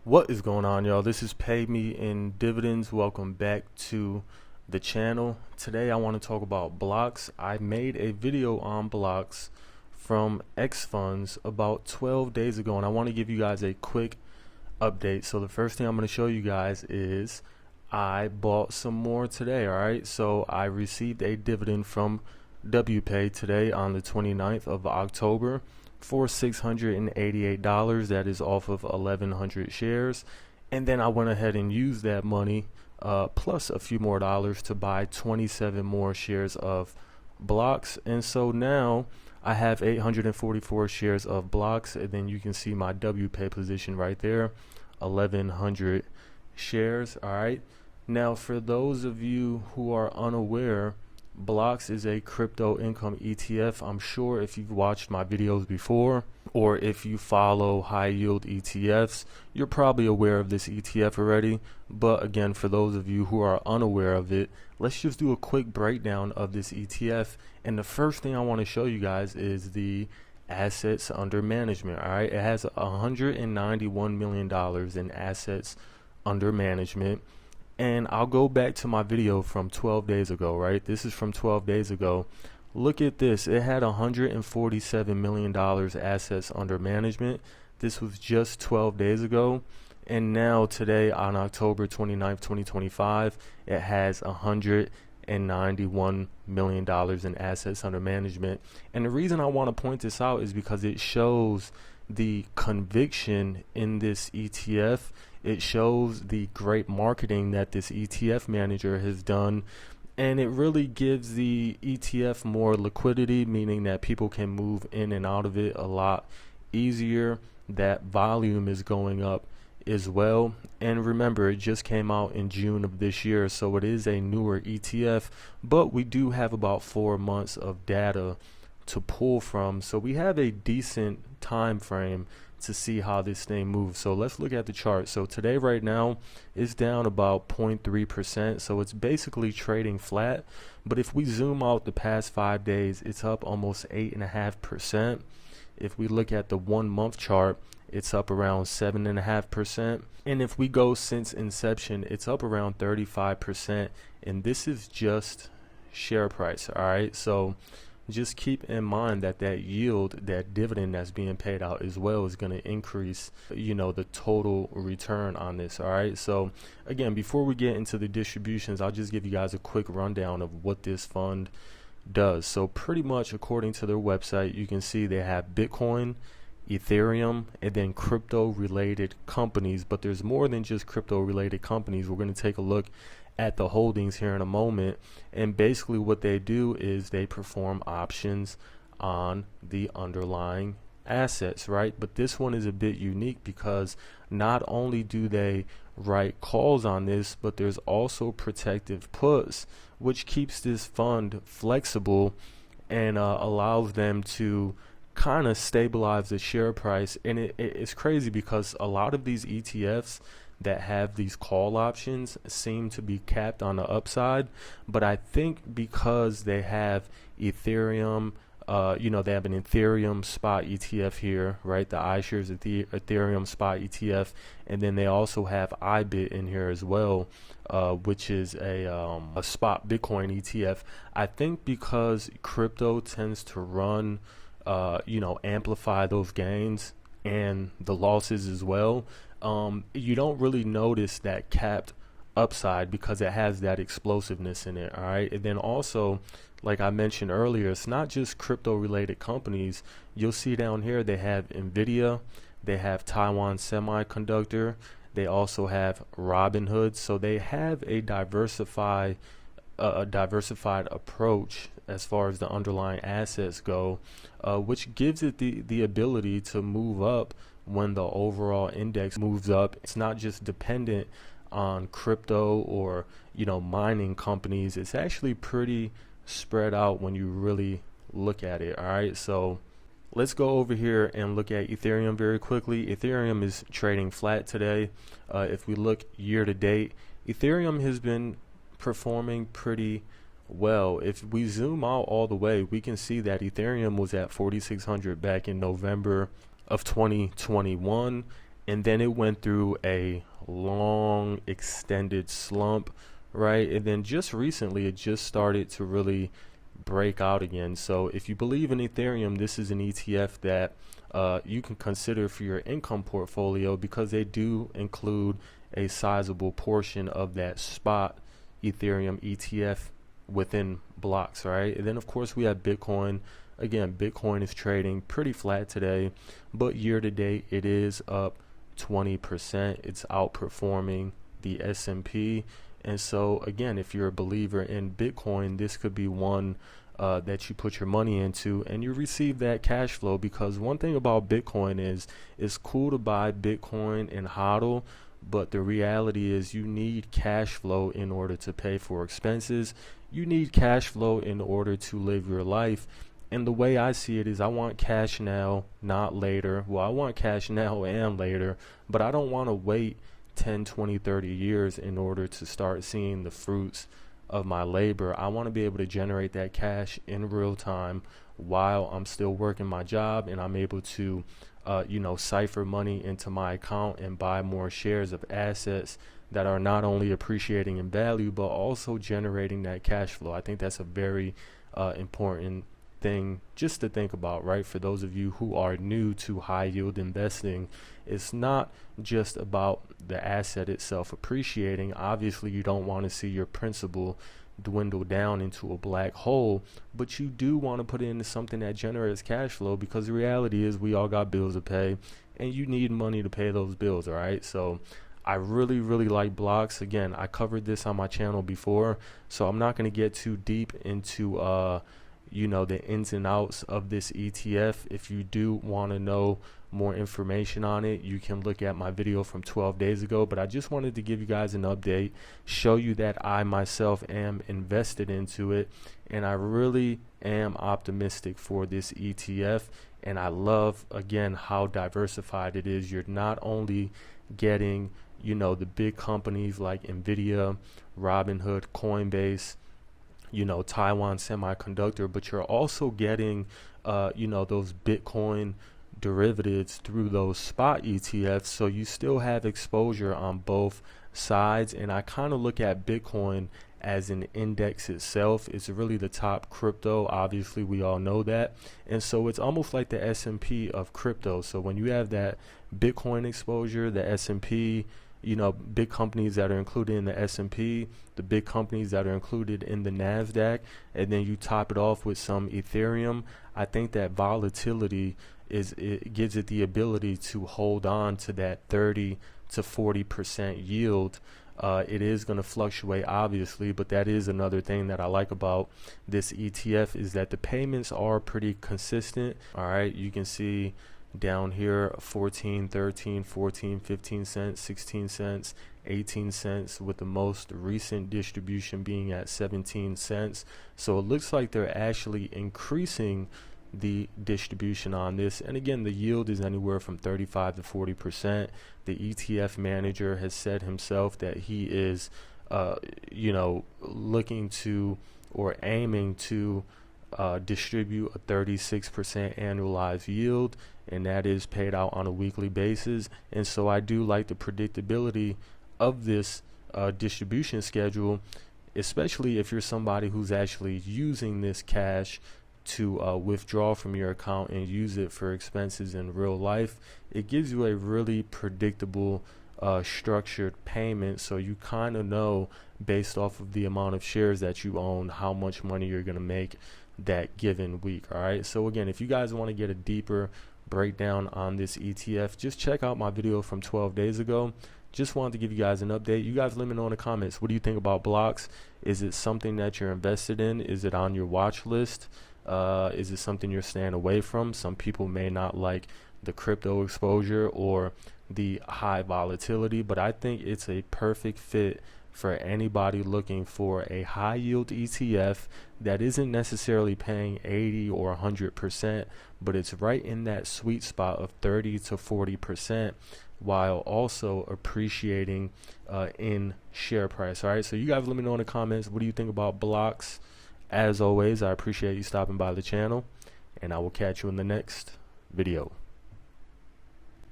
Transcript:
What is going on, y'all? This is Pay Me in Dividends. Welcome back to the channel. Today I want to talk about BLOX. I made a video on BLOX from X Funds about 12 days ago, and I want to give you guys a quick update. So the first thing I'm going to show you guys is I bought some more today. All right, so I received a dividend from WPay today on the 29th of October for $688. That is off of 1,100 shares, and then I went ahead and used that money plus a few more dollars to buy 27 more shares of BLOX, and so now I have 844 shares of BLOX, and then you can see my WPay position right there, 1,100 shares. All right, now for those of you who are unaware, BLOX is a crypto income ETF. I'm sure if you've watched my videos before, or if you follow high yield ETFs, you're probably aware of this ETF already. But again, for those of you who are unaware of it, let's just do a quick breakdown of this ETF. And the first thing I want to show you guys is the assets under management. All right, it has $191 million in assets under management. And I'll go back to my video from 12 days ago, right? This is from 12 days ago. Look at this. It had $147 million assets under management. This was just 12 days ago. And now today on October 29th, 2025, it has $191 million in assets under management. And the reason I want to point this out is because it shows the conviction in this ETF. It shows the great marketing that this ETF manager has done, and it really gives the ETF more liquidity, meaning that people can move in and out of it a lot easier. That volume is going up as well. And remember, it just came out in June of this year, so it is a newer ETF, but we do have about 4 months of data to pull from, so we have a decent time frame to see how this thing moves. So let's look at the chart. So today right now it's down about 0.3%, so it's basically trading flat. But if we zoom out the past 5 days, it's up almost 8.5%. If we look at the 1 month chart, it's up around 7.5%, and if we go since inception, it's up around 35%. And this is just share price. All right, so just keep in mind that yield, that dividend that's being paid out as well, is going to increase, the total return on this. All right, so again, before we get into the distributions, I'll just give you guys a quick rundown of what this fund does. So pretty much according to their website, you can see they have Bitcoin, Ethereum, and then crypto related companies. But there's more than just crypto related companies. We're going to take a look at the holdings here in a moment, and basically what they do is they perform options on the underlying assets, right? But this one is a bit unique because not only do they write calls on this, but there's also protective puts, which keeps this fund flexible and allows them to kind of stabilize the share price. And it's crazy because a lot of these ETFs that have these call options seem to be capped on the upside, but I think because they have Ethereum, they have an Ethereum spot ETF here, right? The iShares Ethereum spot ETF, and then they also have IBIT in here as well, which is a spot Bitcoin ETF. I think because crypto tends to run, amplify those gains and the losses as well. You don't really notice that capped upside because it has that explosiveness in it. All right, and then also, like I mentioned earlier, it's not just crypto related companies. You'll see down here they have Nvidia, they have Taiwan Semiconductor, they also have Robinhood. So they have a diversified approach as far as the underlying assets go, which gives it the ability to move up when the overall index moves up. It's not just dependent on crypto or mining companies. It's actually pretty spread out when you really look at it. All right, so let's go over here and look at Ethereum very quickly. Ethereum is trading flat today. If we look year to date, Ethereum has been performing pretty well. If we zoom out all the way, we can see that Ethereum was at 4,600 back in November of 2021, and then it went through a long extended slump, right? And then just recently it just started to really break out again. So if you believe in Ethereum, this is an ETF that you can consider for your income portfolio, because they do include a sizable portion of that spot Ethereum ETF within blocks, right? And then of course we have Bitcoin. Again, Bitcoin is trading pretty flat today, but year to date it is up 20%. It's outperforming the S&P. And so again, if you're a believer in Bitcoin, this could be one that you put your money into and you receive that cash flow. Because one thing about Bitcoin is it's cool to buy Bitcoin and hodl, but the reality is you need cash flow in order to pay for expenses. You need cash flow in order to live your life. And the way I see it is I want cash now, not later. Well, I want cash now and later, but I don't want to wait 10, 20, 30 years in order to start seeing the fruits of my labor. I want to be able to generate that cash in real time while I'm still working my job, and I'm able to cipher money into my account and buy more shares of assets that are not only appreciating in value but also generating that cash flow. I think that's a very important thing just to think about, right? For those of you who are new to high yield investing, it's not just about the asset itself appreciating. Obviously you don't want to see your principal dwindle down into a black hole, but you do want to put it into something that generates cash flow, because the reality is we all got bills to pay and you need money to pay those bills. All right, so I really like blocks. Again, I covered this on my channel before, so I'm not going to get too deep into the ins and outs of this ETF. If you do want to know more information on it, you can look at my video from 12 days ago. But I just wanted to give you guys an update, show you that I myself am invested into it, and I really am optimistic for this ETF. And I love, again, how diversified it is. You're not only getting the big companies like Nvidia, Robinhood, Coinbase, Taiwan Semiconductor, but you're also getting those Bitcoin derivatives through those spot ETFs. So you still have exposure on both sides. And I kind of look at Bitcoin as an index itself. It's really the top crypto. Obviously we all know that. And so it's almost like the S&P of crypto. So when you have that Bitcoin exposure, the S&P, big companies that are included in the S&P, the big companies that are included in the NASDAQ, and then you top it off with some Ethereum, I think that volatility it gives it the ability to hold on to that 30 to 40% yield. It is going to fluctuate, obviously, but that is another thing that I like about this ETF, is that the payments are pretty consistent. All right, you can see down here 14, 13, 14, 15 cents, 16 cents, 18 cents, with the most recent distribution being at 17 cents. So it looks like they're actually increasing the distribution on this. And again, the yield is anywhere from 35 to 40%. The ETF manager has said himself that he is looking to or aiming to distribute a 36% annualized yield, and that is paid out on a weekly basis. And so I do like the predictability of this distribution schedule, especially if you're somebody who's actually using this cash to withdraw from your account and use it for expenses in real life. It gives you a really predictable structured payment, so you kind of know based off of the amount of shares that you own how much money you're going to make that given week. All right, so again, if you guys want to get a deeper breakdown on this ETF, just check out my video from 12 days ago. Just wanted to give you guys an update. You guys let me know in the comments, what do you think about blocks? Is it something that you're invested in? Is it on your watch list? Is it something you're staying away from? Some people may not like the crypto exposure or the high volatility, but I think it's a perfect fit for anybody looking for a high yield ETF that isn't necessarily paying 80 or 100%, but it's right in that sweet spot of 30 to 40% while also appreciating in share price. All right, so you guys let me know in the comments, what do you think about blocks? As always, I appreciate you stopping by the channel, and I will catch you in the next video.